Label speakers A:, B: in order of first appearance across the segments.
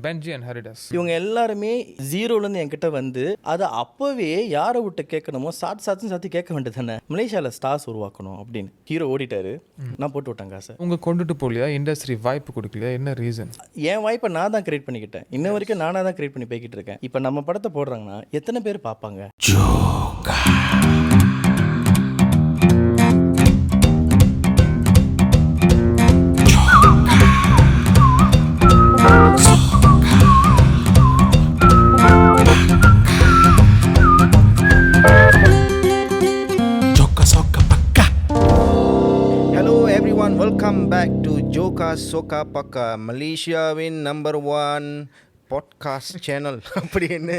A: Binge and Haridas.
B: இவங்க எல்லாருமே ஜீரோலேருந்து என்கிட்ட வந்து அதை அப்போவே யாரை விட்டு கேட்கணுமோ சாத்தி கேட்க வேண்டியது தானே. மலேசியாவில் ஸ்டார்ஸ் உருவாக்கணும் அப்படின்னு ஹீரோ ஓடிட்டாரு, நான் போட்டு விட்டேன் காசை.
A: உங்கள் கொண்டுட்டு போகலையா, இண்டஸ்ட்ரி வாய்ப்பு கொடுக்கலையா, என்ன ரீசன்?
B: என் வாய்ப்பை நான் தான் கிரியேட் பண்ணிக்கிட்டேன். இன்ன வரைக்கும் நானாக தான் கிரியேட் பண்ணி போய்கிட்டு இருக்கேன். இப்போ நம்ம படத்தை போடுறாங்கன்னா எத்தனை பேர் பார்ப்பாங்க?
C: வெல்கம் பேக் டு ஜோகா சோகா பக்கா, மலேசியாவின் நம்பர் 1 பாட்காஸ்ட் சேனல் அப்படின்னு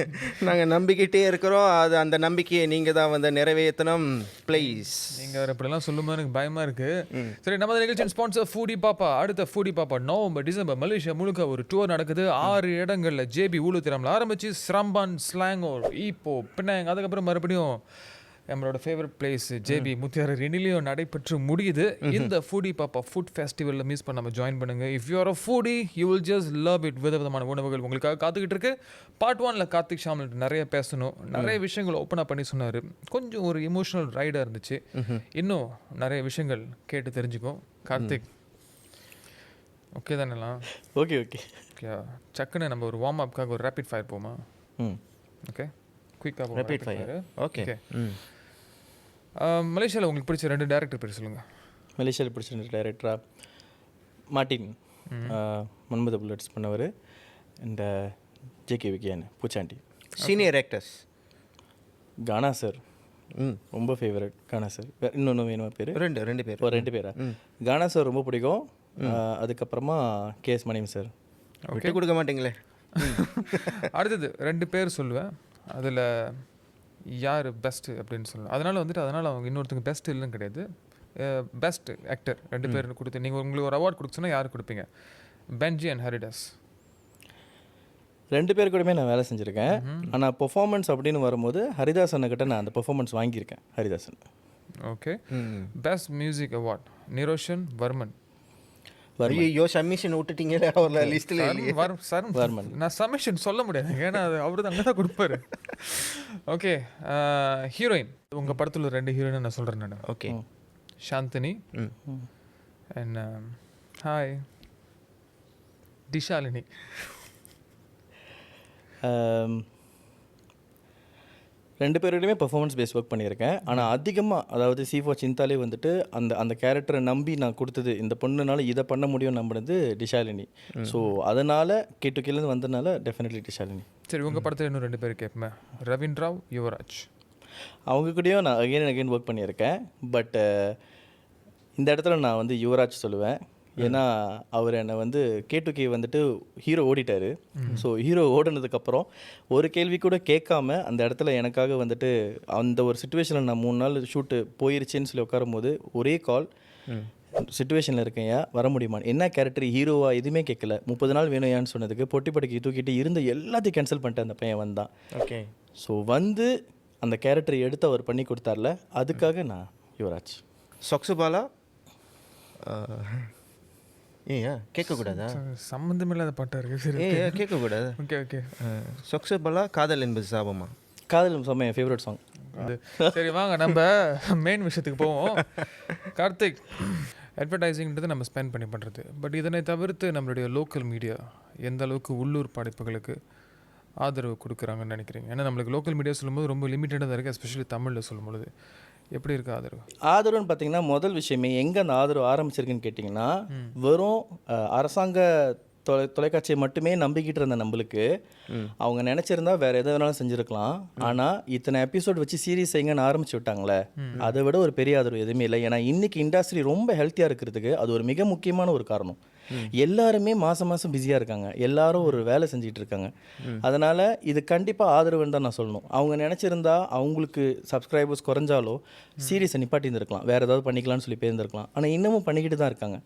C: நாங்கள் நம்பிக்கிட்டே இருக்கிறோம். அது அந்த நம்பிக்கையை நீங்கள் தான் வந்து நிறைவேற்றணும் ப்ளீஸ்.
A: நீங்கள் இப்படிலாம் சொல்லும்போது எனக்கு பயமாக இருக்குது. சரி, நம்ம நிகழ்ச்சியின் ஸ்பான்சர் ஃபூடி பாப்பா. அடுத்த ஃபூடி பாப்பா நவம்பர் டிசம்பர் மலேசியா முழுக்க ஒரு டூர் நடக்குது. 6 இடங்களில் ஜேபி ஊழுத்திரமில் ஆரம்பித்து ஸ்ரம்பான், ஸ்லாங்கோர், ஈப்போ, பினாங், அதுக்கப்புறம் மறுபடியும் நம்மளோட ஃபேவரட் பிளேஸ் ஜேபி முத்தியார் ரெனிலையும் நடைபெற்று முடியுது. இந்த ஃபூடி பாப்பா ஃபுட் ஃபெஸ்டிவலில் மிஸ் பண்ணாமல் ஜாயின் பண்ணுங்கள். If you are a ஃபூடி you will just love it. விதவிதமான உணவுகள் உங்களுக்காக காத்துக்கிட்டு இருக்கு. பார்ட் 1ல் கார்த்திக் ஷாமல் நிறைய பேசணும், நிறைய விஷயங்கள் ஓப்பனாக பண்ணி சொன்னார். கொஞ்சம் ஒரு எமோஷனல் ரைடாக இருந்துச்சு. இன்னும் நிறைய விஷயங்கள் கேட்டு தெரிஞ்சுக்கும். கார்த்திக் ஓகே தானேலாம்?
B: ஓகே ஓகே
A: ஓகே, சக்குன்னு நம்ம ஒரு வார்ம் அப்காக ஒரு ரேபிட் ஃபயர் போமா? ஓகே, குயிக்காக
C: ரேபிட் ஃபயர். ஓகே.
A: மலேசியாவில் உங்களுக்கு பிடிச்ச 2 டேரக்டர் பேர் சொல்லுங்கள்.
B: மலேசியாவில் பிடிச்ச 2 டேரக்டரா? மார்ட்டின் மன்மத புல்லட்ஸ் பண்ணவர், இந்த ஜேகே விக்கியான் பூச்சாண்டி.
C: சீனியர் ஆக்டர்ஸ்
B: கானா சார் ரொம்ப ஃபேவரட். கானா சார் இன்னொன்று வேணுமா பேர்?
C: ரெண்டு பேர்.
B: 2 பேரா? கானா சார் ரொம்ப பிடிக்கும். அதுக்கப்புறமா கேஎஸ் மணியம் சார்.
C: விட்டு கொடுக்க மாட்டீங்களே.
A: அடுத்தது 2 பேர் சொல்லுவேன், அதில் யார் பெஸ்ட்டு அப்படின்னு சொல்லலாம். அதனால் அவங்க இன்னொருத்தங்க பெஸ்ட் இல்லைன்னு கிடையாது, பெஸ்ட் ஆக்டர் 2 பேர் கொடுத்து நீங்கள் உங்களுக்கு ஒரு அவார்ட் கொடுக்க சொன்னால் யார் கொடுப்பீங்க? Binge and Haridas.
B: 2 பேர் கூடமே நான் வேலை செஞ்சுருக்கேன். ஆனால் பெர்ஃபார்மன்ஸ் அப்படின்னு வரும்போது ஹரிதாஸ் அண்ணக்கிட்ட நான் அந்த பெர்ஃபார்மன்ஸ் வாங்கியிருக்கேன். Haridasan.
A: Okay. Best music award Niroshan Varman.
C: ஐயோ, சமிஷன் விட்டுட்டீங்களே அவர்ல லிஸ்ட்ல இல்லையே.
B: வர்மன்.
A: நான் சமிஷன் சொல்ல முடியாது, ஏன்னா அது அவரு தான் அங்கே தான் கொடுப்பாரு. ஓகே, ஹீரோயின் உங்கள் படத்தில் 2 ஹீரோயின் நான் சொல்கிறேன் நான்.
C: Okay.
A: Chandini and hi Dishalini.
B: 2 பேருடையுமே பெர்ஃபார்மன்ஸ் பேஸ் ஒர்க் பண்ணியிருக்கேன். ஆனால் அதிகமாக அதாவது C4 சிந்தாலே வந்துட்டு அந்த கேரக்டரை நம்பி நான் கொடுத்தது, இந்த பொண்ணுனால இதை பண்ண முடியும் நம்பினது டிஷாலினி. ஸோ அதனால் கேட்டுக்கிலேருந்து வந்ததுனால டெஃபினெட்லி டிஷாலினி.
A: சரி, உங்கள் படத்தில் இன்னும் 2 பேர் கேட்பேன், ரவீன்ராவ், யுவராஜ். அவங்க
B: கூடயும் நான் அகைன் ஒர்க் பண்ணியிருக்கேன். பட் இந்த இடத்துல நான் வந்து யுவராஜ் சொல்லுவேன். ஏன்னா அவர் என்னை வந்து K2K வந்துட்டு ஹீரோ ஓடிட்டார். ஸோ ஹீரோ ஓடினதுக்கப்புறம் ஒரு கேள்வி கூட கேட்காம அந்த இடத்துல எனக்காக வந்துட்டு அந்த ஒரு சுச்சுவேஷனில் நான் 3 நாள் ஷூட்டு போயிருச்சேன்னு சொல்லி உட்காரும் போது ஒரே கால், சுச்சுவேஷனில் இருக்கேன், வர முடியுமா, என்ன கேரக்டர், ஹீரோவா, எதுவுமே கேட்கல. 30 நாள் வேணும் ஏன்னு சொன்னதுக்கு பொட்டி படுக்கி தூக்கிட்டு இருந்த எல்லாத்தையும் கேன்சல் பண்ணிட்டு அந்த பையன் வந்தான்.
C: ஓகே.
B: ஸோ வந்து அந்த கேரக்டரை எடுத்து அவர் பண்ணி கொடுத்தார்ல, அதுக்காக நான் யுவராஜ்.
C: சொக்ஸுபாலா ஏன் கேட்கக்கூடாதா?
A: சம்மந்தமில்லாத பாட்டாக இருக்குது.
C: கேட்கக்கூடாது.
A: Okay okay.
C: சொக்ஸுபாலா காதல் என்பது சாபமா?
B: காதல் சாங் என் ஃபேவரட் சாங்.
A: சரி, வாங்க நம்ம மெயின் விஷயத்துக்கு போவோம். கார்த்திக், அட்வர்டைஸிங்கிறது நம்ம ஸ்பெண்ட் பண்ணி பண்ணுறது. பட் இதனை தவிர்த்து நம்மளுடைய லோக்கல் மீடியா எந்த அளவுக்கு உள்ளூர் படைப்புகளுக்கு ஆதரவு கொடுக்குறாங்கன்னு நினைக்கிறீங்க? ஏன்னா நம்மளுக்கு லோக்கல் மீடியா சொல்லும்போது ரொம்ப லிமிட்டடாக தான் இருக்குது, எஸ்பெஷலி தமிழில் சொல்லும்பொழுது. எப்படி இருக்குது ஆதரவு?
B: ஆதரவுன்னு பார்த்தீங்கன்னா முதல் விஷயமே எங்கே அந்த ஆதரவு ஆரம்பிச்சிருக்குன்னு கேட்டிங்கன்னா, வெறும் அரசாங்க தொலைக்காட்சியை மட்டுமே நம்பிக்கிட்டு இருந்த நம்மளுக்கு அவங்க நினச்சிருந்தா வேறு எதை வேணாலும் செஞ்சுருக்கலாம். ஆனால் இத்தனை எபிசோட் வச்சு சீரீஸ் எங்கன்னு ஆரம்பிச்சு விட்டாங்களே, அதை விட ஒரு பெரிய ஆதரவு எதுவுமே இல்லை. ஏன்னா இன்றைக்கி இண்டஸ்ட்ரி ரொம்ப ஹெல்த்தியாக இருக்கிறதுக்கு அது ஒரு மிக முக்கியமான ஒரு காரணம். எல்லாருமே மாதம் பிஸியாக இருக்காங்க, எல்லாரும் ஒரு வேலை செஞ்சுட்டு இருக்காங்க. அதனால் இது கண்டிப்பாக ஆதரவுன்னு தான் நான் சொல்லணும். அவங்க நினச்சிருந்தா அவங்களுக்கு சப்ஸ்கிரைபர்ஸ் குறைஞ்சாலோ சீரீஸை நிப்பாட்டி இருந்திருக்கலாம், வேறு ஏதாவது பண்ணிக்கலாம்னு சொல்லி போயிருந்துருக்கலாம். ஆனால் இன்னமும் பண்ணிக்கிட்டு தான் இருக்காங்க.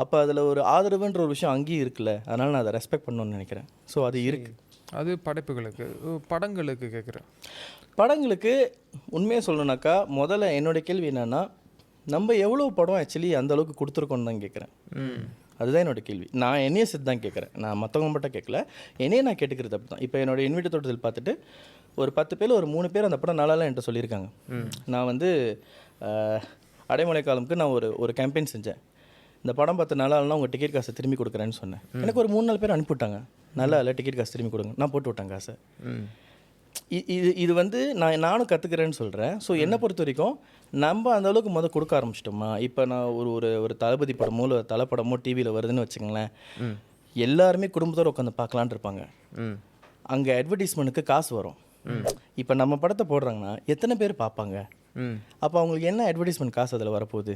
B: அப்போ அதில் ஒரு ஆதரவுன்ற ஒரு விஷயம் அங்கேயும் இருக்குல்ல, அதனால் நான் அதை ரெஸ்பெக்ட் பண்ணணும்னு நினைக்கிறேன். ஸோ அது இருக்குது.
A: அது படைப்புகளுக்கு, படங்களுக்கு கேட்குறேன்.
B: படங்களுக்கு உண்மையாக சொல்லணுனாக்கா முதல்ல என்னோடய கேள்வி என்னென்னா, நம்ம எவ்வளோ படம் ஆக்சுவலி அந்த அளவுக்கு கொடுத்துருக்கோன்னு தான் கேட்குறேன். அதுதான் என்னோட கேள்வி. நான் என்னையே சேர்த்து தான் கேட்குறேன், நான் மற்றவங்க மட்டும் கேட்கல, என்னையே நான் கேட்டுக்கிறது அப்படி தான். இப்போ என்னோட இன்வீட்டு தோட்டத்தில் பார்த்துட்டு ஒரு 10 பேர் ஒரு 3 பேர் அந்த படம் நல்லாலாம் என்கிட்ட சொல்லியிருக்காங்க. நான் வந்து அடைமழை காலமுக்கு நான் ஒரு கேம்பெயின் செஞ்சேன். இந்த படம் பார்த்து நல்லா இல்லைனா உங்கள் டிக்கெட் காசை திரும்பி கொடுக்குறேன்னு சொன்னேன். எனக்கு ஒரு 3-4 பேர் அனுப்பிவிட்டாங்க, நல்லா இல்லை டிக்கெட் காசு திரும்பி கொடுங்க. நான் போட்டு விட்டேன் காசை. இது வந்து நானும் கற்றுக்கிறேன்னு சொல்கிறேன். ஸோ என்னை பொறுத்த வரைக்கும் நம்ம அந்த அளவுக்கு கொடுக்க ஆரம்பிச்சிட்டோமா. இப்போ நான் ஒரு தளபதி படமோ இல்லை தலைப்படமோ டிவியில் வருதுன்னு வச்சுக்கோங்களேன், எல்லாருமே குடும்பத்தோடு உட்காந்து பார்க்கலான் இருப்பாங்க. அங்கே அட்வர்டைஸ்மெண்ட்டுக்கு காசு வரும். இப்போ நம்ம படத்தை போடுறாங்கன்னா எத்தனை பேர் பார்ப்பாங்க? அப்போ அவங்களுக்கு என்ன அட்வர்டைஸ்மெண்ட் காசு அதில் வரப்போகுது?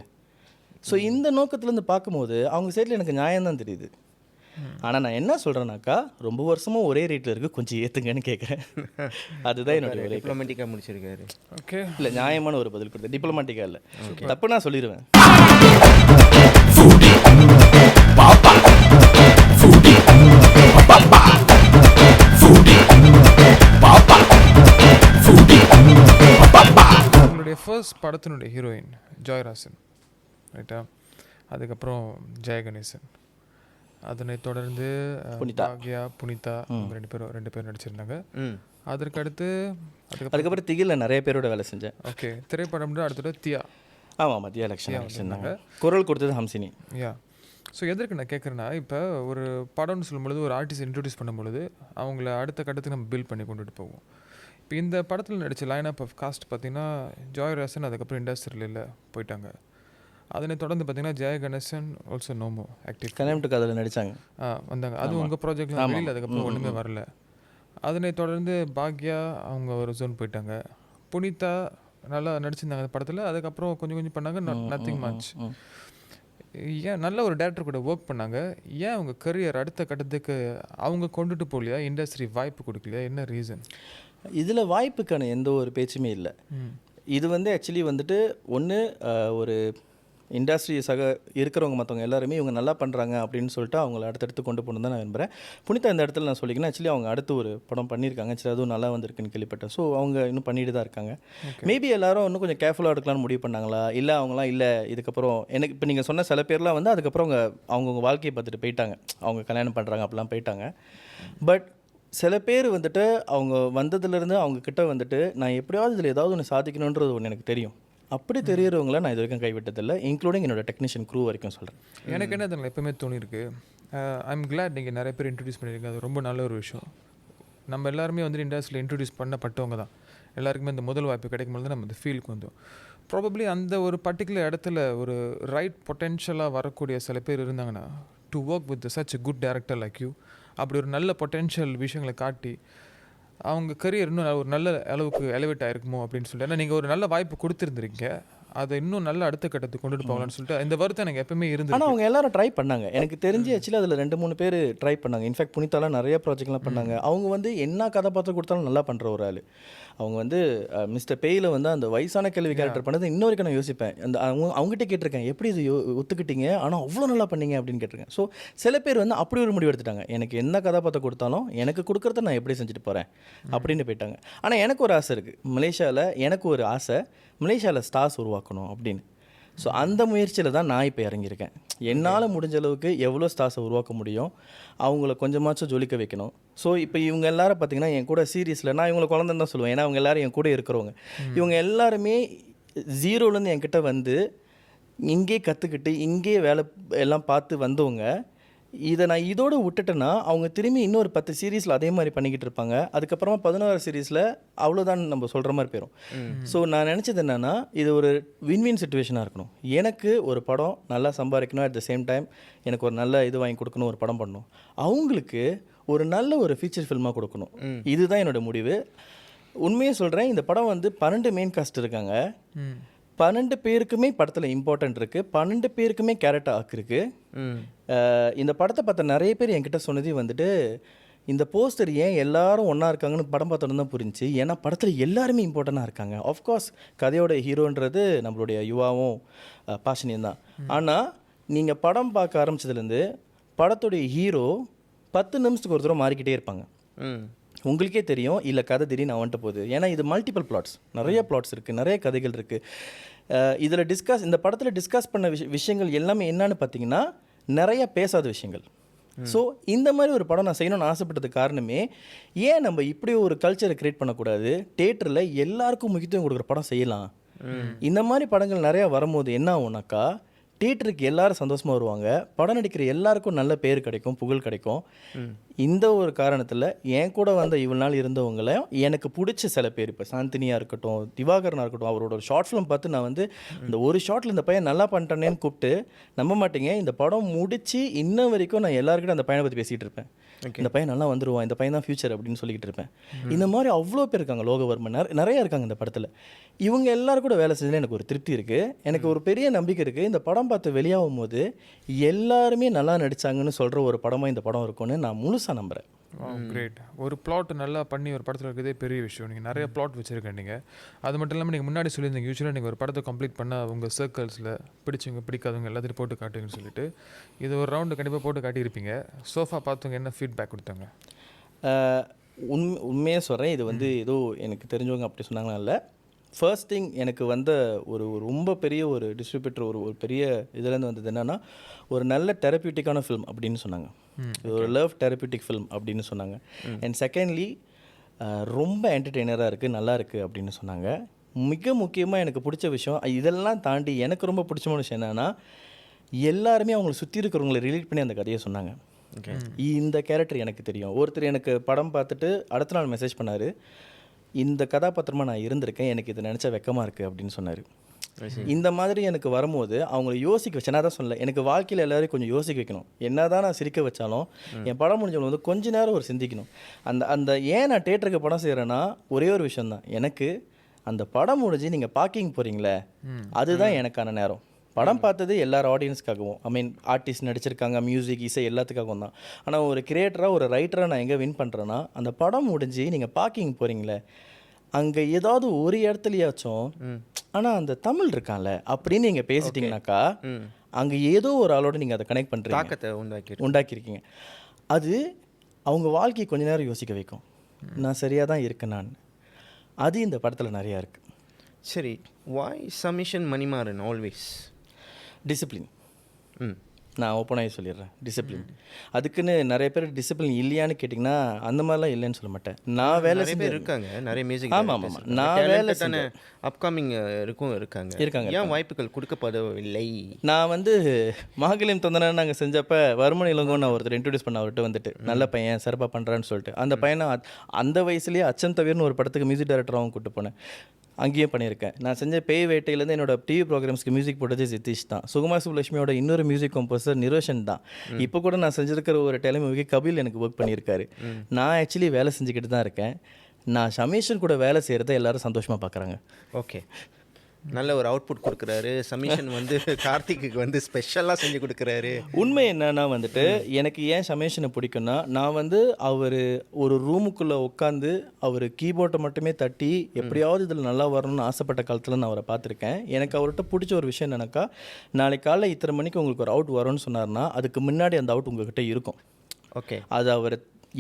B: ஸோ இந்த நோக்கத்துலேருந்து பார்க்கும்போது அவங்க சைடில் எனக்கு நியாயம்தான் தெரியுது. ஆனால் நான் என்ன சொல்கிறேன்னாக்கா, ரொம்ப வருஷமும் ஒரே ரேட்டில் இருக்குது, கொஞ்சம் ஏற்றுங்கன்னு கேட்குறேன். அதுதான் என்னோட
C: டிப்ளமேட்டிக்காக முடிச்சிருக்காரு.
A: ஓகே,
B: இல்லை நியாயமான ஒரு பதில் கொடுத்தேன், டிப்ளமேட்டிக்காக இல்லை. தப்பு நான் சொல்லிடுவேன்.
A: உங்களுடைய ஃபர்ஸ்ட் படத்தினுடைய ஹீரோயின் ஜெயராசன், ரைட்டா? அதுக்கப்புறம் ஜெயகணேசன், அதனை தொடர்ந்து பாக்யா, புனிதா, ரெண்டு பேர் நடிச்சிருந்தாங்க.
B: அதுக்கப்புறம் திகிலில் நிறைய பேரோட வேலை செஞ்சேன்.
A: ஓகே, திரைப்படம்னு அடுத்தது தியா.
B: ஆமாம், தியா லட்சணாங்க. குரல் கொடுத்தது ஹம்சினி.
A: யா. ஸோ எதற்கு நான் கேட்குறேன்னா, இப்போ ஒரு படம்னு சொல்லும்பொழுது ஒரு ஆர்டிஸ்ட் இன்ட்ரடியூஸ் பண்ணும்பொழுது அவங்கள அடுத்த கட்டத்துக்கு நம்ம பில்ட் பண்ணி கொண்டுட்டு போவோம். இப்போ இந்த படத்தில் நடித்த லைன் அப் ஆஃப் காஸ்ட் பார்த்திங்கன்னா, ஜெயராசன் அதுக்கப்புறம் இண்டஸ்ட்ரியில் போயிட்டாங்க. அதனை தொடர்ந்து பார்த்தீங்கன்னா ஜெயகணேசன் ஆல்சோ நோமோ ஆக்டிவ்
B: கல்யாணம் டு காதலில் நடித்தாங்க,
A: வந்தாங்க. அது உங்கள் ப்ராஜெக்ட்ல வெளியில் அதுக்கப்புறம் ஒன்றுமே வரல. அதனை தொடர்ந்து பாக்யா அவங்க ஒரு ஜோன் போயிட்டாங்க. புனிதா நல்லா நடிச்சிருந்தாங்க அந்த படத்தில், அதுக்கப்புறம் கொஞ்சம் பண்ணாங்க, நத்திங் மச். ஏன் நல்ல ஒரு டேரக்டர் கூட ஒர்க் பண்ணாங்க, ஏன் அவங்க கரியர் அடுத்த கட்டத்துக்கு அவங்க கொண்டுட்டு போகலையா? இண்டஸ்ட்ரி வாய்ப்பு கொடுக்கலையா? என்ன ரீசன்?
B: இதில் வாய்ப்புக்கான எந்த ஒரு பேச்சுமே இல்லை. இது வந்து ஆக்சுவலி வந்துட்டு ஒன்று ஒரு இண்டஸ்ட்ரி இருக்கிறவங்க மற்றவங்க எல்லாருமே இவங்க நல்லா பண்ணுறாங்க அப்படின்னு சொல்லிட்டு அவங்கள அடுத்தடுத்து கொண்டு போகணும் தான் நான் விரும்புகிறேன். புனிதா இந்த இடத்துல நான் சொல்லிக்கிறேன், ஆக்சுவலி அவங்க அடுத்து ஒரு படம் பண்ணியிருக்காங்க, சரி அதுவும் நல்லா வந்திருக்குன்னு கேள்விப்பட்டேன். ஸோ அவங்க இன்னும் பண்ணிட்டு தான் இருக்காங்க. மேபி எல்லாரும் இன்னும் கொஞ்சம் கேர்ஃபுல்லாக எடுக்கலாம்னு முடிவு பண்ணாங்களா, இல்லை அவங்களாம் இல்லை இதுக்கப்புறம் எனக்கு இப்போ நீங்கள் சொன்ன சில பேர்லாம் வந்து அதுக்கப்புறம் அவங்க வாழ்க்கையை பார்த்துட்டு போயிட்டாங்க, அவங்க கல்யாணம் பண்ணுறாங்க அப்படிலாம் போயிட்டாங்க. பட் சில பேர் வந்துட்டு அவங்க வந்ததுலேருந்து அவங்கக்கிட்ட வந்துட்டு நான் எப்படியாவது இதில் ஏதாவது ஒன்று சாதிக்கணுன்றது ஒன்று எனக்கு தெரியும். அப்படி தெரியறவங்கள நான் இது வரைக்கும் கைவிட்டதில்லை, இன்க்ளூடிங் என்னோட டெக்னீஷியன் க்ரூ வரைக்கும் சொல்கிறேன்.
A: எனக்கு என்ன தெரியல, எப்பவுமே தோணிருக்கு. ஐம் கிளாட் நீங்கள் நிறைய பேர் இன்ட்ரடியூஸ் பண்ணியிருக்கீங்க, அது ரொம்ப நல்ல ஒரு விஷயம். நம்ம எல்லாருமே வந்து இண்டஸ்ட்ரியில் இன்ட்ரடியூஸ் பண்ணப்பட்டவங்க தான், எல்லாருக்குமே இந்த முதல் வாய்ப்பு கிடைக்கும்போது நம்ம இந்த ஃபீலுக்கு வந்தோம். ப்ராபப்ளி அந்த ஒரு பர்டிகுலர் இடத்துல ஒரு ரைட் பொட்டென்ஷியலாக வரக்கூடிய சில பேர் இருந்தாங்கன்னா, to work with such a good director like you, அப்படி ஒரு நல்ல பொட்டென்ஷியல் விஷயங்களை காட்டி அவங்க கரியர் இன்னும் ஒரு நல்ல அளவுக்கு எலிவேட் ஆகிருக்குமோ அப்படின்னு சொல்லிட்டு, ஏன்னா நீங்கள் ஒரு நல்ல வாய்ப்பு கொடுத்துருந்துருக்கீங்க, அதை இன்னும் நல்ல அடுத்த கட்டத்துக்கு கொண்டுட்டு போகலான்னு சொல்லிட்டு இந்த வருத்தம் எனக்கு எப்பவுமே இருந்து.
B: ஆனால் அவங்க எல்லாரும் ட்ரை பண்ணாங்க, எனக்கு தெரிஞ்சு ஆக்சுவலி அதில் 2-3 பேர் ட்ரை பண்ணாங்க. இன்ஃபேக்ட் புனிதாலாம் நிறைய ப்ராஜெக்ட்லாம் பண்ணாங்க. அவங்க வந்து என்ன கதாபாத்திரம் கொடுத்தாலும் நல்லா பண்ணுற ஒரு ஆள். அவங்க வந்து மிஸ்டர் பேயில் வந்து அந்த வயசான கேள்வி கேரக்டர் பண்ணது இன்ன வரைக்கும் நான் யோசிப்பேன். அந்த அவங்ககிட்ட கேட்டிருக்கேன், எப்படி இது ஒத்துக்கிட்டீங்க ஆனால் அவ்வளோ நல்லா பண்ணீங்க அப்படின்னு கேட்டிருக்கேன். ஸோ சில பேர் வந்து அப்படி ஒரு முடிவு எடுத்துட்டாங்க, எனக்கு என்ன கதாபாத்திரம் கொடுத்தாலும் எனக்கு கொடுக்குறத நான் எப்படி செஞ்சுட்டு போகிறேன் அப்படின்னு போயிட்டாங்க. ஆனால் எனக்கு ஒரு ஆசை இருக்குது, மலேசியாவில் எனக்கு ஒரு ஆசை, மலேசியாவில் ஸ்டார்ஸ் உருவாக்கணும் அப்படின்னு. ஸோ அந்த முயற்சியில் தான் நான் இப்போ இறங்கியிருக்கேன். என்னால் முடிஞ்ச அளவுக்கு எவ்வளோ ஸ்டார்ஸை உருவாக்க முடியும், அவங்கள கொஞ்சமாச்சும் ஜொலிக்க வைக்கணும். ஸோ இப்போ இவங்க எல்லாரும் பார்த்திங்கன்னா என் கூட சீரியஸில் நான் இவங்களை குழந்தைன்னு தான் சொல்லுவேன், ஏன்னா அவங்க எல்லோரும் என் கூட இருக்கிறவங்க. இவங்க எல்லாருமே ஜீரோலேருந்து என்கிட்ட வந்து இங்கே கற்றுக்கிட்டு இங்கே வேலை எல்லாம் பார்த்து வந்தவங்க. இதை நான் இதோடு விட்டுட்டேன்னா அவங்க திரும்பி இன்னொரு 10 சீரீஸில் அதே மாதிரி பண்ணிக்கிட்டு இருப்பாங்க. அதுக்கப்புறமா 16 சீரீஸில் அவ்வளோதான் நம்ம சொல்கிற மாதிரி போயிடும். ஸோ நான் நினச்சது என்னென்னா, இது ஒரு வின்வின் சுச்சுவேஷனாக இருக்கணும். எனக்கு ஒரு படம் நல்லா சம்பாதிக்கணும், அட் த சேம் டைம் எனக்கு ஒரு நல்ல இது வாங்கி கொடுக்கணும், ஒரு படம் பண்ணணும், அவங்களுக்கு ஒரு நல்ல ஒரு ஃபீச்சர் ஃபில்மாக கொடுக்கணும். இதுதான் என்னோடய முடிவு. உண்மையாக சொல்கிறேன், இந்த படம் வந்து 12 மெயின் காஸ்ட் இருக்காங்க. 12 பேருக்குமே படத்தில் இம்பார்ட்டன்ட் இருக்குது, 12 பேருக்குமே கேரக்டர் ஆக் இருக்குது. இந்த படத்தை பார்த்த நிறைய பேர் என்கிட்ட சொன்னதே வந்துட்டு, இந்த போஸ்டர் ஏன் எல்லாரும் ஒன்றா இருக்காங்கன்னு படம் பார்த்தோன்னு தான் புரிஞ்சு. ஏன்னா படத்தில் எல்லாருமே இம்பார்ட்டண்ட்டாக இருக்காங்க. ஆஃப்கோர்ஸ் கதையோட ஹீரோன்றது நம்மளுடைய யுவாவும் பாஷனியும் தான். ஆனால் நீங்கள் படம் பார்க்க ஆரம்பித்ததுலேருந்து படத்துடைய ஹீரோ 10 நிமிஷத்துக்கு ஒரு தடவை மாறிக்கிட்டே இருப்பாங்க. உங்களுக்கே தெரியும், இல்லை கதை திடீர்னு வந்துட்டு போகுது. ஏன்னா இது மல்டிபிள் பிளாட்ஸ், நிறைய பிளாட்ஸ் இருக்குது, நிறைய கதைகள் இருக்குது. இதில் இந்த படத்தில் டிஸ்கஸ் பண்ண விஷயங்கள் எல்லாமே என்னன்னு பார்த்தீங்கன்னா, நிறைய பேசாத விஷயங்கள். ஸோ இந்த மாதிரி ஒரு படம் நான் செய்யணும்னு ஆசைப்பட்டதுக்கு காரணமே, ஏன் நம்ம இப்படி ஒரு கல்ச்சரை கிரியேட் பண்ணக்கூடாது, தேட்டரில் எல்லாருக்கும் முக்கியத்துவம் கொடுக்குற படம் செய்யலாம். இந்த மாதிரி படங்கள் நிறையா வரும்போது என்ன ஆகும்னாக்கா, தியேட்டருக்கு எல்லாரும் சந்தோஷமாக வருவாங்க, படம் நடிக்கிற எல்லாருக்கும் நல்ல பேர் கிடைக்கும், புகழ் கிடைக்கும். இந்த ஒரு காரணத்தில் என் கூட வந்த இவ்வளோ நாள் இருந்தவங்கள எனக்கு பிடிச்ச சில பேர், இப்போ சாந்தினியாக இருக்கட்டும், திவாகரனாக இருக்கட்டும், அவரோட ஒரு ஷார்ட் ஃபிலிம் பார்த்து நான் வந்து இந்த ஒரு ஷார்ட்டில் இந்த பையன் நல்லா பண்ணிட்டானேன்னு கூப்பிட்டு, நம்ப மாட்டீங்க, இந்த படம் முடித்து இன்ன வரைக்கும் நான் எல்லாருக்கிட்ட அந்த பையனை பற்றி பேசிகிட்டு இருப்பேன். இந்த பையன் நல்லா வந்துருவான், இந்த பையன் தான் ஃபியூச்சர் அப்படின்னு சொல்லிக்கிட்டு இருப்பேன். இந்த மாதிரி அவ்வளோ பேர் இருக்காங்க, லோகவர்மன் நிறைய இருக்காங்க இந்த படத்தில். இவங்க எல்லாரும் கூட வேலை செஞ்சதில் எனக்கு ஒரு திருப்தி இருக்குது, எனக்கு ஒரு பெரிய நம்பிக்கை இருக்குது. இந்த படம் பார்த்து வெளியாகும் போது எல்லாருமே நல்லா நடித்தாங்கன்னு சொல்கிற ஒரு படமாக இந்த படம் இருக்கும்னு நான் முழுசாக நம்புகிறேன்.
A: கிரேட். ஒரு பிளாட் நல்லா பண்ணி ஒரு படத்தில் இருக்கிறதே பெரிய விஷயம். நீங்கள் நிறைய பிளாட் வச்சுருக்கேன். நீங்கள் அது மட்டும் இல்லாமல் நீங்கள் முன்னாடி சொல்லியிருந்தீங்க, யூஸ்வலாக நீங்கள் ஒரு படத்தை கம்ப்ளீட் பண்ண உங்கள் சர்க்கிள்ஸில் பிடிச்சவங்க பிடிக்காதவங்க எல்லாத்தையும் போட்டு காட்டுங்கன்னு சொல்லிட்டு, இது ஒரு ரவுண்டு கண்டிப்பாக போட்டு காட்டியிருப்பீங்க. சோஃபா பார்த்தவங்க என்ன ஃபீட்பேக் கொடுத்தாங்க?
B: உண்மையாக சொல்கிறேன், இது வந்து ஏதோ எனக்கு தெரிஞ்சவங்க அப்படி சொன்னாங்களா இல்லை. ஃபர்ஸ்ட் திங் எனக்கு வந்த ஒரு ரொம்ப பெரிய ஒரு டிஸ்ட்ரிபியூட்டர் ஒரு பெரிய இதுலேருந்து வந்தது என்னென்னா, ஒரு நல்ல தெரப்பியூட்டிக்கான ஃபிலிம் அப்படின்னு சொன்னாங்க. ஒரு லவ் தெரப்பியூட்டிக் ஃபிலிம் அப்படின்னு சொன்னாங்க. அண்ட் செகண்ட்லி ரொம்ப என்டர்டெய்னராக இருக்குது, நல்லா இருக்குது அப்படின்னு சொன்னாங்க. மிக முக்கியமாக எனக்கு பிடிச்ச விஷயம், இதெல்லாம் தாண்டி எனக்கு ரொம்ப பிடிச்சமான விஷயம் என்னென்னா, எல்லாருமே அவங்களை சுற்றி இருக்கிறவங்களை ரிலேட் பண்ணி அந்த கதையை சொன்னாங்க. இந்த கேரக்டர் எனக்கு தெரியும். ஒருத்தர் எனக்கு படம் பார்த்துட்டு அடுத்த நாள் மெசேஜ் பண்ணார், இந்த கதாபாத்திரமாக நான் இருந்திருக்கேன், எனக்கு இதை நினச்சா வெக்கமாக இருக்குது அப்படின்னு சொன்னார். இந்த மாதிரி எனக்கு வரும்போது அவங்கள யோசிக்க வச்சு, நான் தான் சொல்லலை, எனக்கு வாழ்க்கையில் எல்லோரையும் கொஞ்சம் யோசிக்க வைக்கணும். என்ன தான் நான் சிரிக்க வச்சாலும் என் படம் முடிஞ்சவங்க வந்து கொஞ்ச நேரம் ஒரு சிந்திக்கணும். அந்த ஏன் நான் தேட்டருக்கு படம் செய்கிறேன்னா ஒரே ஒரு விஷயந்தான், எனக்கு அந்த படம் முடிஞ்சு நீங்கள் பார்க்கிங் போகிறீங்களே, அதுதான் எனக்கான நேரம். படம் பார்த்தது எல்லார் ஆடியன்ஸ்க்காகவும், ஐ மீன் ஆர்டிஸ்ட் நடிச்சிருக்காங்க, மியூசிக், இசை எல்லாத்துக்காகவும் தான். ஆனால் ஒரு கிரியேட்டராக ஒரு ரைட்டராக நான் எங்கே வின் பண்ணுறேன்னா, அந்த படம் முடிஞ்சு நீங்கள் பார்க்கிங் போகிறீங்களே, அங்கே ஏதாவது ஒரு இடத்துலையாச்சும் ஆனால் அந்த தமிழ் இருக்கான்ல அப்படின்னு நீங்கள் பேசிட்டீங்கன்னாக்கா, அங்கே ஏதோ ஒரு ஆளோட நீங்கள் அதை கனெக்ட் பண்ணுறீங்க,
C: தாக்கத்தை
B: உண்டாக்கியிருக்கீங்க. அது அவங்க வாழ்க்கையை கொஞ்ச நேரம் யோசிக்க வைக்கும், நான் சரியாக தான் இருக்கேன் நான். அது இந்த படத்தில் நிறையா இருக்குது.
C: சரி, வாய் சமிஷன் மணிமாறன் ஆல்வேஸ்
B: டிசிப்ளின். நான் ஓப்பனாகவே சொல்லிடுறேன், டிசிப்ளின். அதுக்குன்னு நிறைய பேர் டிசிப்ளின் இல்லையான்னு கேட்டிங்கன்னா அந்த மாதிரிலாம் இல்லைன்னு சொல்ல மாட்டேன். நான் வேலை செஞ்சு
C: இருக்காங்க, நிறைய மியூசிக்.
B: ஆமாம், நான் வேலை செஞ்ச
C: அப்கமிங் இருக்காங்க. ஏன் வாய்ப்புகள் கொடுக்கப்படவில்லை?
B: நான் வந்து மாகலியம் தந்தனா நாங்கள் செஞ்சப்போ வருமன் இளங்கோன்னு நான் ஒருத்தர் இன்ட்ரடியூஸ் பண்ண, அவர்கிட்ட வந்துட்டு நல்ல பையன் சிறப்பாக பண்ணுறான்னு சொல்லிட்டு, அந்த பையனை அந்த வயசுலேயே அச்சம் தவிர்னு ஒரு படத்துக்கு மியூசிக் டைரக்டராகவும் கூப்பிட்டு போனேன். அங்கேயும் பண்ணியிருக்கேன். நான் செஞ்ச பேய் வேட்டையிலேருந்து என்னோட டிவி ப்ரோக்ராம்ஸ்க்கு மியூசிக் போட்டது ஜித்தீஷ் தான். சுகுமா சுப்லட்சுமியோட இன்னொரு மியூசிக் கம்போசர் நிரோஷன் தான். இப்போ கூட நான் செஞ்சுருக்கிற ஒரு டெலிமூவிக்கு கபில் எனக்கு ஒர்க் பண்ணியிருக்காரு. நான் ஆக்சுவலி வேலை செஞ்சுக்கிட்டு தான் இருக்கேன். நான் சமீஷன் கூட வேலை செய்கிறத எல்லாரும் சந்தோஷமாக பார்க்குறாங்க.
C: ஓகே, நல்ல ஒரு அவுட்புட் கொடுக்குறாரு. சமீஷன் வந்து கார்த்திக்கு வந்து ஸ்பெஷலாக செஞ்சு கொடுக்குறாரு.
B: உண்மை என்னன்னா வந்துட்டு எனக்கு ஏன் சமீஷனை பிடிக்கும்னா, நான் வந்து அவர் ஒரு ரூமுக்குள்ளே உட்காந்து அவர் கீபோர்டை மட்டுமே தட்டி எப்படியாவது இதில் நல்லா வரணும்னு ஆசைப்பட்ட காலத்தில் நான் அவரை பார்த்துருக்கேன். எனக்கு அவர்கிட்ட பிடிச்ச ஒரு விஷயம் என்னன்னாக்கா, நாளைக்கு காலையில் இத்தனை மணிக்கு உங்களுக்கு ஒரு அவுட் வரும்னு சொன்னார்னா அதுக்கு முன்னாடி அந்த அவுட் உங்கள்கிட்ட இருக்கும்.
C: ஓகே,
B: அது அவர்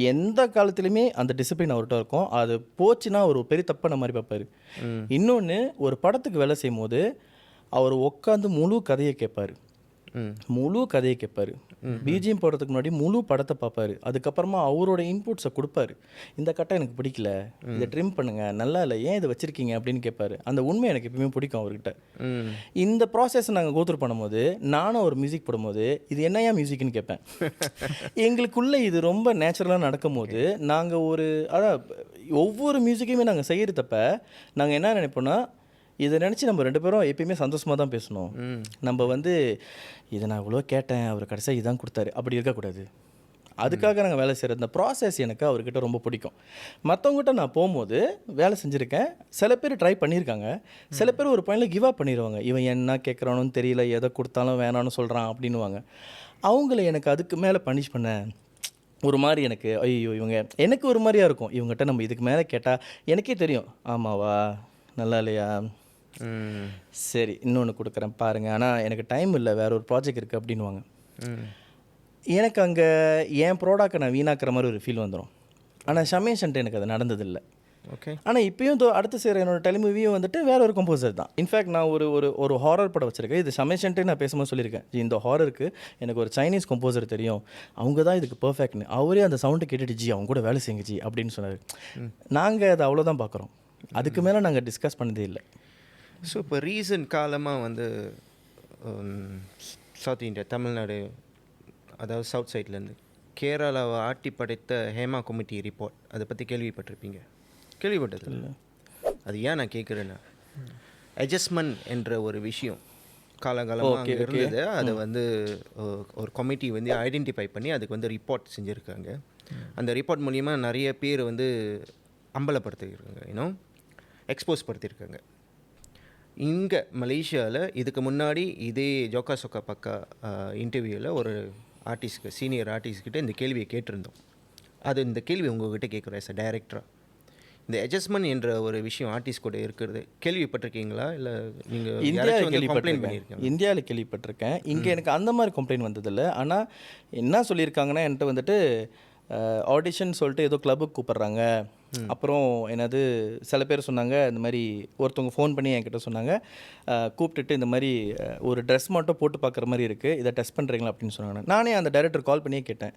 B: எந்த காலத்துலையுமே அந்த டிசிப்ளின் அவர்கிட்ட இருக்கும். அது போச்சுன்னா ஒரு பெரிய தப்பான மாதிரி பார்ப்பார். இன்னொன்று, ஒரு படத்துக்கு வேலை செய்யும் போது அவர் உட்காந்து முழு கதையை கேட்பார். பிஜிஎம் போடுறதுக்கு முன்னாடி முழு படத்தை பார்ப்பாரு. அதுக்கப்புறமா அவரோட இன்புட்ஸை கொடுப்பாரு. இந்த கட்டம் எனக்கு பிடிக்கல, இதை ட்ரிம் பண்ணுங்க, நல்லா இல்லை, ஏன் இதை வச்சிருக்கீங்க அப்படின்னு கேட்பாரு. அந்த உண்மை எனக்கு எப்பயுமே பிடிக்கும் அவர்கிட்ட. இந்த ப்ராசஸ் நாங்கள் கோத்ரூ பண்ணும்போது, நானும் ஒரு மியூசிக் போடும்போது இது என்னையா மியூசிக்னு கேட்பேன். எங்களுக்குள்ளே இது ரொம்ப நேச்சுரலாக நடக்கும் போது நாங்கள் ஒவ்வொரு மியூசிக்கையுமே நாங்கள் செய்கிறதப்ப நாங்கள் என்ன நினைப்போம்னா, இதை நினச்சி நம்ம ரெண்டு பேரும் எப்பயுமே சந்தோஷமாக தான் பேசணும். நம்ம வந்து இதை நான் இவ்வளோ கேட்டேன், அவர் கடைசியாக இதான் கொடுத்தாரு அப்படி இருக்கக்கூடாது. அதுக்காக நாங்கள் வேலை செய்கிற இந்த ப்ராசஸ் எனக்கு அவர்கிட்ட ரொம்ப பிடிக்கும். மற்றவங்ககிட்ட நான் போகும்போது வேலை செஞ்சுருக்கேன், சில பேர் ட்ரை பண்ணியிருக்காங்க, சில பேர் ஒரு பாயிண்டில் கிவ் அப் பண்ணிடுவாங்க. இவன் என்ன கேட்குறானு தெரியல, எதை கொடுத்தாலும் வேணான்னு சொல்கிறான் அப்படின்னுவாங்க. அவங்கள எனக்கு அதுக்கு மேலே பனிஷ் பண்ண ஒரு மாதிரி எனக்கு ஐயோ இவங்க எனக்கு ஒரு மாதிரியாக இருக்கும். இவங்ககிட்ட நம்ம இதுக்கு மேலே கேட்டால் எனக்கே தெரியும், ஆமாவா நல்லா இல்லையா, சரி இன்னொன்று கொடுக்குறேன் பாருங்கள், ஆனால் எனக்கு டைம் இல்லை, வேற ஒரு ப்ராஜெக்ட் இருக்குது அப்படின்வாங்க. எனக்கு அங்கே என் ப்ராடக்டை நான் வீணாக்குற மாதிரி ஒரு ஃபீல் வந்துடும். ஆனால் சமேஷன்ட்டு எனக்கு அது நடந்ததில்லை.
C: ஓகே.
B: ஆனால் இப்பயும் அடுத்து செய்கிற என்னோட டெலிமூவியும் வந்துட்டு வேற ஒரு கம்போசர் தான். இன்ஃபேக்ட் நான் ஒரு ஹாரர் படம் வச்சிருக்கேன். இது சமேஷன்ட்டு நான் பேசும்போது சொல்லியிருக்கேன், இந்த ஹாரருக்கு எனக்கு ஒரு சைனீஸ் கம்போசர் தெரியும், அவங்க தான் இதுக்கு பர்ஃபெக்ட்னு. அவரே அந்த சவுண்டு கேட்டுட்டு ஜி அவங்க கூட வேலை செய்யுங்க ஜி அப்படின்னு சொன்னார். நாங்கள் அதை அவ்வளோதான் பார்க்குறோம், அதுக்கு மேலே நாங்கள் டிஸ்கஸ் பண்ணதே இல்லை.
C: ஸோ இப்போ ரீசன்ட் காலமாக வந்து சவுத் இந்தியா, தமிழ்நாடு, அதாவது சவுத் சைட்லேருந்து கேரளாவை ஆட்டி படைத்த ஹேமா கமிட்டி ரிப்போர்ட், அதை பற்றி கேள்விப்பட்டிருப்பீங்க. கேள்விப்பட்டது இல்லை. அது ஏன் நான் கேட்குறேன்னா, அட்ஜஸ்ட்மெண்ட் என்ற ஒரு விஷயம் காலகாலமாக அங்கே இருந்தது. அதை வந்து ஒரு கமிட்டி வந்து ஐடென்டிஃபை பண்ணி அதுக்கு வந்து ரிப்போர்ட் செஞ்சுருக்காங்க. அந்த ரிப்போர்ட் மூலிமா நிறைய பேர் வந்து அம்பலப்படுத்தியிருக்காங்க, இன்னும் எக்ஸ்போஸ் படுத்தியிருக்காங்க. இங்கே மலேசியாவில் இதுக்கு முன்னாடி இதே ஜோக்கா சொக்கா பக்கா இன்டர்வியூவில் ஒரு ஆர்டிஸ்ட்க்கு, சீனியர் ஆர்டிஸ்ட்கிட்ட இந்த கேள்வியை கேட்டிருந்தோம். அது இந்த கேள்வி உங்கள்கிட்ட கேட்குறேன் சார் டைரக்டராக. இந்த அட்ஜஸ்ட்மெண்ட் என்ற ஒரு விஷயம் ஆர்டிஸ்ட் கூட இருக்கிறது கேள்விப்பட்டிருக்கீங்களா? இல்லை நீங்கள்
B: இந்தியாவில் கேள்விப்பட்டிருக்கேன். இங்கே எனக்கு அந்த மாதிரி கம்ப்ளைண்ட் வந்ததில்லை. ஆனால் என்ன சொல்லியிருக்காங்கன்னா, என்கிட்ட வந்துட்டு ஆடிஷன் சொல்லிட்டு ஏதோ கிளப்புக்கு கூப்பிட்றாங்க. அப்புறம் என்னது சில பேர் சொன்னாங்க, இந்த மாதிரி ஒருத்தவங்க ஃபோன் பண்ணி என்கிட்ட சொன்னாங்க, கூப்பிட்டுட்டு இந்த மாதிரி ஒரு ட்ரெஸ் மட்டும் போட்டு பார்க்குற மாதிரி இருக்குது, இதை டெஸ்ட் பண்ணுறீங்களா அப்படின்னு சொன்னாங்க. நானே அந்த டைரக்டர் கால் பண்ணியே கேட்டேன்,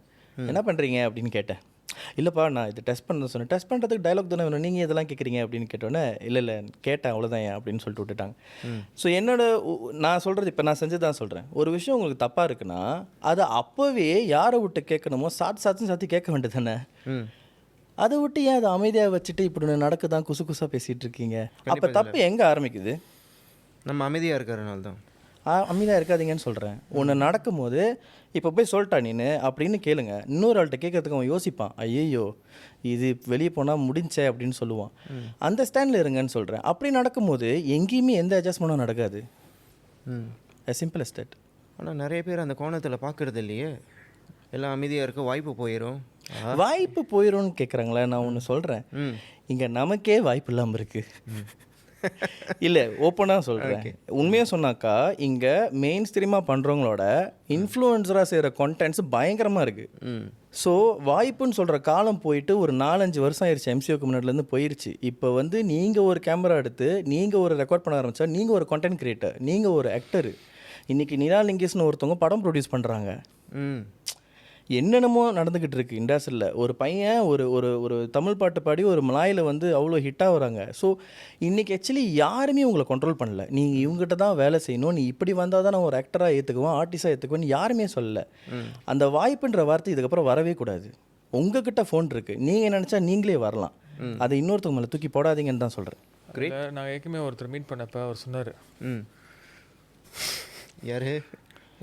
B: என்ன பண்ணுறீங்க அப்படின்னு கேட்டேன். இல்லைப்பா நான் இது டெஸ்ட் பண்ண சொன்னேன். டெஸ்ட் பண்ணுறதுக்கு டைலாக் தானே வேணும், நீங்கள் இதெல்லாம் கேட்குறீங்க அப்படின்னு கேட்டோன்னே, இல்லை கேட்டேன் அவ்வளோதான் ஏன் அப்படின்னு சொல்லிட்டு விட்டுட்டாங்க. ஸோ நான் சொல்கிறது இப்போ நான் செஞ்சு தான் சொல்கிறேன். ஒரு விஷயம் உங்களுக்கு தப்பாக இருக்குன்னா அதை அப்போவே யாரை விட்டு கேட்கணுமோ சாத்தி கேட்க வேண்டியது தானே. அதை விட்டு ஏன் அதை அமைதியாக வச்சுட்டு இப்படி நடக்குதான் குசு குசாக பேசிகிட்டு இருக்கீங்க? அப்போ தப்பு எங்கே ஆரம்பிக்குது?
C: நம்ம அமைதியாக இருக்கிறனால தான்.
B: அமைதியாக இருக்காதீங்கன்னு சொல்கிறேன். ஒன்று நடக்கும்போது இப்போ போய் சொல்லிட்டா நீனு அப்படின்னு கேளுங்க. இன்னொரு ஆள்கிட்ட கேட்கறதுக்கு அவன் யோசிப்பான், ஐயோ இது வெளியே போனால் முடிஞ்சே அப்படின்னு சொல்லுவான். அந்த ஸ்டாண்டில் இருங்கன்னு சொல்கிறேன். அப்படி நடக்கும்போது எங்கேயுமே எந்த அட்ஜஸ்ட்மெண்ட்டும் நடக்காது. Simple as that.
C: ஆனால் நிறைய பேர் அந்த கோணத்தில் பார்க்குறது இல்லையே, எல்லாம் அமைதியாக இருக்க வாய்ப்பு
B: போயிடும்னு கேட்குறாங்களே. நான் ஒன்று சொல்கிறேன், இங்கே நமக்கே வாய்ப்பு இல்லாமல் இருக்குது. இல்லை ஓப்பனாக சொல்கிறேன், உண்மையாக சொன்னாக்கா இங்கே மெயின் ஸ்ட்ரீமாக பண்ணுறவங்களோட இன்ஃப்ளூயன்சராக செய்கிற கண்டென்ட்ஸ் பயங்கரமாக இருக்குது. ஸோ வாய்ப்புன்னு சொல்கிற காலம் போயிட்டு ஒரு 4-5 வருஷம் ஆயிடுச்சு. எம்சிஓக்கு முன்னாடிலேருந்து போயிடுச்சு. இப்போ வந்து நீங்கள் ஒரு கேமரா எடுத்து நீங்கள் ஒரு ரெக்கார்ட் பண்ண ஆரம்பித்தா நீங்கள் ஒரு கண்டென்ட் கிரியேட்டர், நீங்கள் ஒரு ஆக்டரு. இன்றைக்கி நிலா லிங்கேஷ்னு ஒருத்தவங்க படம் ப்ரொடியூஸ் பண்ணுறாங்க. என்னென்னமோ நடந்துக்கிட்டு இருக்குது இண்டஸ்ட்ரியில். ஒரு பையன் ஒரு தமிழ் பாட்டு பாடி ஒரு மலாயில் வந்து அவ்வளோ ஹிட்டாக வராங்க. ஸோ இன்றைக்கி ஆக்சுவலி யாருமே உங்களை கண்ட்ரோல் பண்ணல. நீங்கள் இவங்ககிட்ட தான் வேலை செய்யணும், நீ இப்படி வந்தால் தான் நான் ஒரு ஆக்டராக ஏற்றுக்குவேன், ஆர்டிஸ்டாக ஏற்றுக்குவேன் யாருமே சொல்லலை. அந்த வாய்ப்புன்ற வார்த்தை இதுக்கப்புறம் வரவே கூடாது. உங்ககிட்ட ஃபோன் இருக்குது, நீங்கள் நினச்சா நீங்களே வரலாம். அதை இன்னொருத்தவங்க மேலே தூக்கி போடாதீங்கன்னு தான் சொல்கிறேன்.
A: நான் ஏற்கனவே ஒருத்தர் மீட் பண்ணப்போ அவர் சொன்னார்,
C: யார்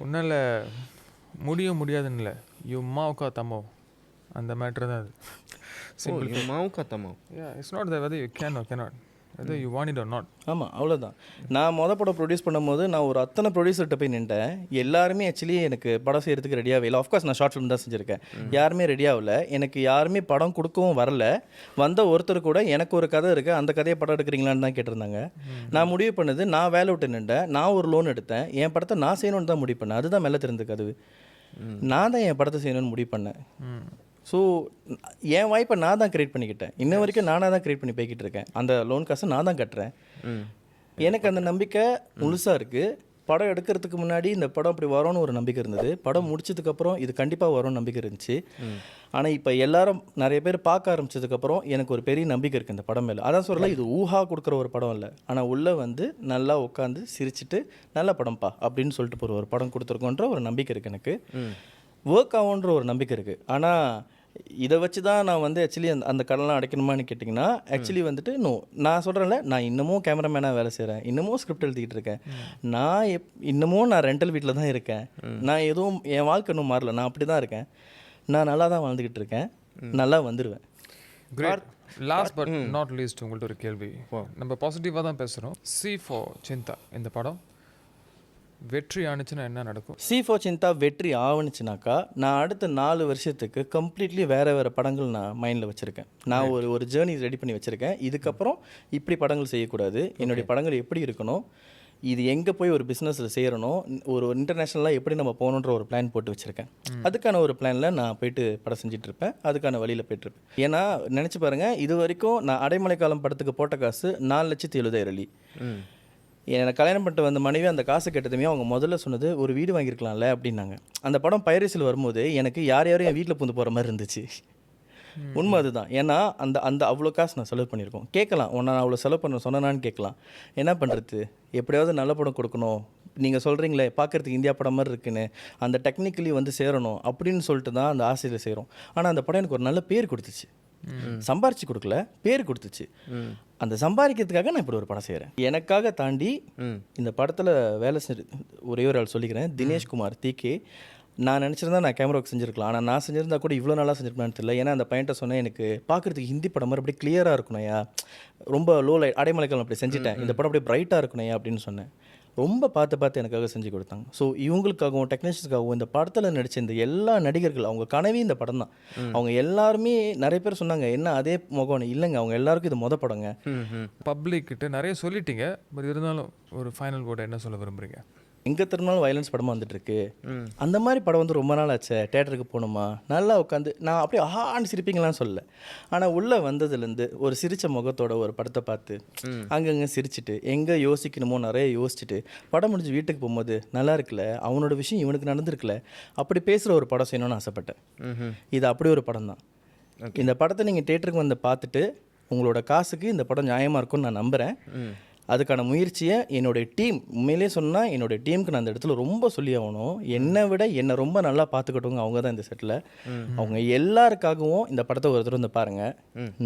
A: ஒன்றும் முடியாதுன்னு இல்லை, யூ மாவுக்கா தம்மோ, அந்த மேட்ரு தான் அது.
C: சிம்பிள். மாவுக்கா தம்மோ.
A: It's not that whether you can or cannot, whether you want it or not.
B: ஆமாம், அவ்வளோதான். நான் படம் ப்ரொடியூஸ் பண்ணும்போது நான் ஒரு அத்தனை ப்ரொடியூசர்கிட்ட போய் நின்றேன். எல்லாருமே ஆக்சுவலி எனக்கு படம் செய்கிறதுக்கு ரெடியாகவே இல்லை. ஆஃப்கோர்ஸ் நான் ஷார்ட் ஃபிலிம் தான் செஞ்சுருக்கேன். யாருமே ரெடியாகல. எனக்கு யாருமே படம் கொடுக்கவும் வரல. வந்த ஒருத்தர் கூட எனக்கு ஒரு கதை இருக்குது, அந்த கதையை படம் எடுக்கிறீங்களான்னு தான் கேட்டிருந்தாங்க. நான் முடிவு பண்ணது, நான் வேலை விட்டு நின்றேன், நான் ஒரு லோன் எடுத்தேன், என் படத்தை நான் செய்யணும்னு தான் முடிவு பண்ணேன். அதுதான் மெல்ல திறந்த கதவு. நான் தான் என் படத்தை செய்யணும்னு முடிவு பண்ணேன். ஸோ என் வாய்ப்பை நான் தான் க்ரியேட் பண்ணிக்கிட்டேன். இன்ன வரைக்கும் நானாக தான் க்ரியேட் பண்ணி போய்கிட்டு இருக்கேன். அந்த லோன் காசை நான் தான் கட்டுறேன். எனக்கு அந்த நம்பிக்கை முழுசாக இருக்குது. படம் எடுக்கிறதுக்கு முன்னாடி இந்த படம் இப்படி வரும்னு ஒரு நம்பிக்கை இருந்தது. படம் முடிச்சதுக்கப்புறம் இது கண்டிப்பாக வரும்னு நம்பிக்கை இருந்துச்சு. ஆனால் இப்போ எல்லாரும் நிறைய பேர் பார்க்க ஆரம்பிச்சதுக்கப்புறம் எனக்கு ஒரு பெரிய நம்பிக்கை இருக்குது இந்த படம் மேலே. அதான் சொல்லலை, இது ஊஹா கொடுக்குற ஒரு படம் இல்லை. ஆனால் உள்ளே வந்து நல்லா உட்காந்து சிரிச்சுட்டு நல்ல படம்ப்பா அப்படின்னு சொல்லிட்டு போகிற ஒரு படம் கொடுத்துருக்கோன்ற ஒரு நம்பிக்கை இருக்குது. எனக்கு ஒர்க் ஆகுன்ற ஒரு நம்பிக்கை இருக்குது. ஆனால் இதை வச்சு தான் நான் வந்து ஆக்சுவலி அந்த கடலாம் அடைக்கணுமான்னு கேட்டிங்கன்னா, ஆக்சுவலி வந்துட்டு நான் சொல்கிறேன்ல, நான் இன்னமும் கேமராமேனாக வேலை செய்கிறேன், இன்னமும் ஸ்கிரிப்ட் எழுதிக்கிட்டு இருக்கேன். இன்னமும் நான் ரெண்டல் வீட்டில் தான் இருக்கேன். நான் எதுவும் என் வாழ்க்கை இன்னும் மாறல, நான் அப்படி தான் இருக்கேன். நான் நல்லா தான் வாழ்ந்துக்கிட்டு இருக்கேன், நல்லா வந்துடுவேன்.
A: லாஸ்ட் பட் நாட் லீஸ்ட் உங்கள்கிட்ட ஒரு கேள்வி. நம்ம பாசிட்டிவாக தான் பேசுகிறோம். சி ஃபார் சிந்தா இந்த படம் வெற்றி ஆணுச்சுன்னா என்ன நடக்கும்?
B: சி ஃபார் சிந்தா வெற்றி ஆவணுச்சுனாக்கா நான் அடுத்த 4 வருஷத்துக்கு கம்ப்ளீட்லி வேறு படங்கள் நான் மைண்டில் வச்சுருக்கேன். நான் ஒரு ஜேர்னி ரெடி பண்ணி வச்சுருக்கேன். இதுக்கப்புறம் இப்படி படங்கள் செய்யக்கூடாது, என்னுடைய படங்கள் எப்படி இருக்கணும், இது எங்கே போய் ஒரு பிஸ்னஸில் செய்கிறனோ ஒரு இன்டர்நேஷ்னலாக எப்படி நம்ம போகணுன்ற ஒரு பிளான் போட்டு வச்சுருக்கேன். அதுக்கான ஒரு பிளானில் நான் போயிட்டு படம் செஞ்சிட்ருப்பேன், அதுக்கான வழியில் போய்ட்டுருப்பேன். ஏன்னா நினச்சி பாருங்கள், இது வரைக்கும் நான் அடைமழை காலம் படத்துக்கு போட்ட காசு 4,70,000. எனக்கு கல்யாணம் பண்ணிட்டு வந்த மனைவி அந்த காசு கேட்டதுமே அவங்க முதல்ல சொன்னது ஒரு வீடு வாங்கியிருக்கலாம்ல அப்படின்னாங்க. அந்த படம் பைரசியில் வரும்போது எனக்கு யார் யாரும் என் வீட்டில் பூந்து போகிற மாதிரி இருந்துச்சு. உண்மை அதுதான். ஏன்னா அந்த அந்த அவ்வளோ காசு நான் செலவு பண்ணியிருக்கோம். கேட்கலாம், உன்னை நான் அவ்வளோ செலவு பண்ண சொன்னான்னு கேட்கலாம். என்ன பண்ணுறது, எப்படியாவது நல்ல படம் கொடுக்கணும், நீங்கள் சொல்கிறீங்களே பார்க்குறதுக்கு இந்தியா படம் மாதிரி இருக்குன்னு, அந்த டெக்னிக்கலி வந்து சேரணும் அப்படின்னு சொல்லிட்டு தான் அந்த ஆசையில் சேரும். ஆனால் அந்த படம் எனக்கு ஒரு நல்ல பேர் கொடுத்துச்சு. சம்பாரிச்சு கொடுக்கல, பேர் கொடுத்துச்சு. அந்த சம்பாதிக்கிறதுக்காக நான் இப்படி ஒரு படம் செய்கிறேன். எனக்காக தாண்டி இந்த படத்தில் வேலை செஞ்சு ஒரே ஒரு ஆள் சொல்லிக்கிறேன், தினேஷ்குமார் TK. நான் நினச்சிருந்தா நான் கேமராவுக்கு செஞ்சுருக்கலாம், ஆனால் நான் செஞ்சுருந்தா கூட இவ்வளோ நல்லா செஞ்சுருப்பேன்னு தெரியல. ஏன்னா அந்த பையன்ட்ட சொன்னேன், எனக்கு பார்க்குறதுக்கு ஹிந்தி படம் மாதிரி அப்படியே கிளியராக இருக்கணும்யா, ரொம்ப லோ லைட் அடைமலைக்காலம் அப்படி செஞ்சுட்டேன், இந்த படம் அப்படியே பிரைட்டாக இருக்கணும்யா அப்படின்னு சொன்னேன். ரொம்ப பார்த்து எனக்காக செஞ்சு கொடுத்தாங்க. ஸோ இவங்களுக்காகவும் டெக்னீஷியன்ஸுக்காகவும் இந்த படத்தில் நடித்த இந்த எல்லா நடிகர்கள் அவங்க கனவே இந்த படம் தான். அவங்க எல்லாருமே நிறைய பேர் சொன்னாங்க, என்ன அதே முகம் இல்லைங்க, அவங்க எல்லாருக்கும் இது படங்க.
A: பப்ளிக் கிட்ட நிறைய சொல்லிட்டீங்க, பட் இருந்தாலும் ஒரு ஃபைனல் கூட என்ன சொல்ல விரும்புகிறீங்க?
B: எங்கே திரும்பினாலும் வயலன்ஸ் படமாக வந்துட்டுருக்கு. அந்த மாதிரி படம் வந்து ரொம்ப நாள் ஆச்சு, தேட்டருக்கு போகணுமா, நல்லா உட்காந்து நான் அப்படியே ஆன்னு சிரிப்பீங்களான்னு சொல்லலை. ஆனால் உள்ளே வந்ததுலேருந்து ஒரு சிரித்த முகத்தோட ஒரு படத்தை பார்த்து அங்கங்கே சிரிச்சிட்டு எங்கே யோசிக்கணுமோ நிறைய யோசிச்சுட்டு படம் முடிஞ்சு வீட்டுக்கு போகும்போது நல்லா இருக்குல்ல, அவனோட விஷயம் இவனுக்கு நடந்திருக்குல்ல, அப்படி பேசுகிற ஒரு படம் செய்யணும்னு ஆசைப்பட்டேன். இது அப்படி ஒரு படம் தான். இந்த படத்தை நீங்கள் தேட்டருக்கு வந்து பார்த்துட்டு உங்களோட காசுக்கு இந்த படம் நியாயமாக இருக்கும்னு நான் நம்புகிறேன். அதுக்கான முயற்சியை என்னுடைய டீம், உண்மையிலே சொன்னால் என்னுடைய டீமுக்கு நான் அந்த இடத்துல ரொம்ப சொல்லி ஆகணும். என்னை விட என்னை ரொம்ப நல்லா பார்த்துக்கிட்டவங்க அவங்க தான் இந்த செட்டில். அவங்க எல்லாருக்காகவும் இந்த படத்தை ஒரு தடவை வந்து பாருங்கள்.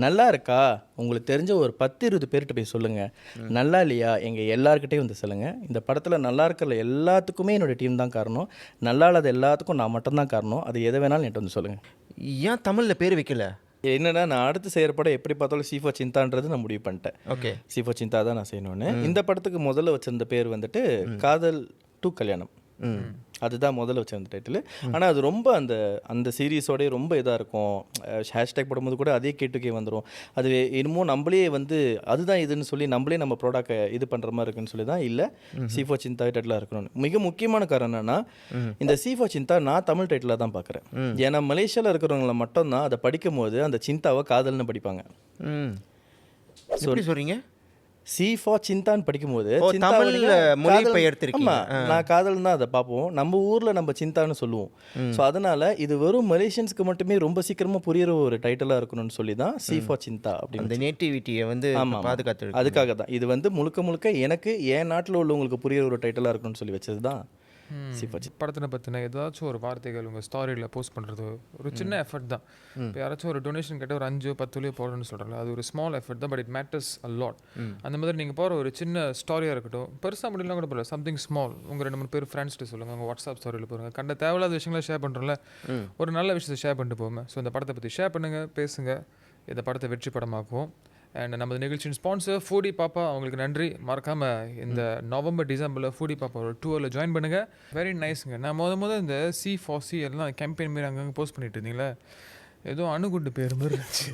B: நல்லா இருக்கா, உங்களுக்கு தெரிஞ்ச ஒரு 10-20 பேர்கிட்ட போய் சொல்லுங்கள். நல்லா இல்லையா, எங்கள் எல்லாருக்கிட்டையும் வந்து சொல்லுங்கள். இந்த படத்தில் நல்லா இருக்கிற எல்லாத்துக்குமே என்னுடைய டீம் தான் காரணம், நல்லா இல்லாத எல்லாத்துக்கும் நான் மட்டும்தான் காரணம். அது எதை வேணாலும் என்கிட்ட வந்து சொல்லுங்கள்.
C: ஏன் தமிழில் பேர் வைக்கல?
B: என்னன்னா, நான் அடுத்து செய்கிற படம் எப்படி பார்த்தாலும் சீஃபா சிந்தான்றது நான் முடிவு பண்ணிட்டேன்.
C: ஓகே,
B: சீஃபா சிந்தா தான் நான் செய்யணும்னு. இந்த படத்துக்கு முதல்ல வச்சிருந்த பேர் வந்துட்டு காதல் டு கல்யாணம், அதுதான் முதல்ல வச்சிருந்த டைட்டில். ஆனால் அது ரொம்ப அந்த அந்த சீரீஸோடய ரொம்ப இதாக இருக்கும். ஹேஷ்டேக் போடும்போது கூட அதே K2K வந்துடும். அது இன்னமும் நம்மளே வந்து அதுதான் இதுன்னு சொல்லி நம்மளே நம்ம ப்ராடக்டை இது பண்ணுற மாதிரி இருக்குன்னு சொல்லி தான் இல்லை சீஃபா சிந்தா டைட்டிலாக இருக்கணும்னு. மிக முக்கியமான காரணம் என்னன்னா, இந்த சீஃபா சிந்தா நான் தமிழ் டைட்டிலாக தான் பார்க்குறேன். ஏன்னா மலேசியாவில் இருக்கிறவங்கள மட்டும்தான் அதை படிக்கும் போது அந்த சிந்தாவை காதல்னு படிப்பாங்க.
C: எப்படி சொல்கிறீங்க?
B: சீஃபா சிந்தான்னு படிக்கும்போது
C: தமிழில் மொழிபெயர்த்திருக்கீங்க.
B: நான் காதல் தான் அதை பார்ப்போம், நம்ம ஊரில் நம்ம சிந்தான்னு சொல்லுவோம். ஸோ அதனால் இது வெறும் மலேசியன்ஸ்க்கு மட்டுமே ரொம்ப சீக்கிரமாக புரியுற ஒரு டைட்டிலாக இருக்கணும்னு சொல்லி தான் சீஃபா சிந்தா அப்படின்னு.
C: அந்த நேட்டிவிட்டியை வந்து பாதுகாத்து,
B: அதுக்காக தான் இது வந்து முழுக்க முழுக்க எனக்கு என் நாட்டில் உள்ளவங்களுக்கு புரியுற ஒரு டைட்டிலாக இருக்கணும்னு சொல்லி வச்சது தான்
A: படத்தினை பற்றின ஏதாச்சும் ஒரு வார்த்தைகள் உங்கள் ஸ்டாரியில் போஸ்ட் பண்ணுறது ஒரு சின்ன எஃபர்ட் தான். இப்போ யாராச்சும் ஒரு டொனேஷன் கேட்டால் ஒரு 5-10 போடணும்னு சொல்கிறாங்க, அது ஒரு ஸ்மால் எஃபர்ட் தான், but it matters a lot. அந்த மாதிரி நீங்கள் போகிற ஒரு சின்ன ஸ்டாரியாக இருக்கட்டும், பெருசாக முடியலாம் கூட போகல, சம்திங் ஸ்மால், உங்கள் 2-3 பேர் ஃப்ரெண்ட்ஸ்ட்டு சொல்லுங்கள், உங்கள் வாட்ஸ்அப் ஸ்டாரியில் போகிறங்க, கண்ட தேவையில்லாத விஷயங்களை ஷேர் பண்ணுறோம்ல, ஒரு நல்ல விஷயத்தை ஷேர் பண்ணிட்டு போவோம். ஸோ இந்த படத்தை பற்றி ஷேர் பண்ணுங்கள், பேசுங்க, இந்த படத்தை வெற்றி படமாக்குவோம். அண்ட் நமது நிகழ்ச்சியின் ஸ்பான்சர் ஃபூடி பாப்பா, அவங்களுக்கு நன்றி. மறக்காமல் இந்த நவம்பர் டிசம்பரில் ஃபூடி பாப்பா ஒரு டூரில் ஜாயின் பண்ணுங்கள். வெரி நைஸுங்க. நான் முதல் இந்த C4C எல்லாம் கேம்பெயின் மாரி அங்கங்கே போஸ்ட் பண்ணிட்டு இருந்தீங்களே, ஏதோ அணுகுண்டு பேர் மாதிரி இருந்துச்சு.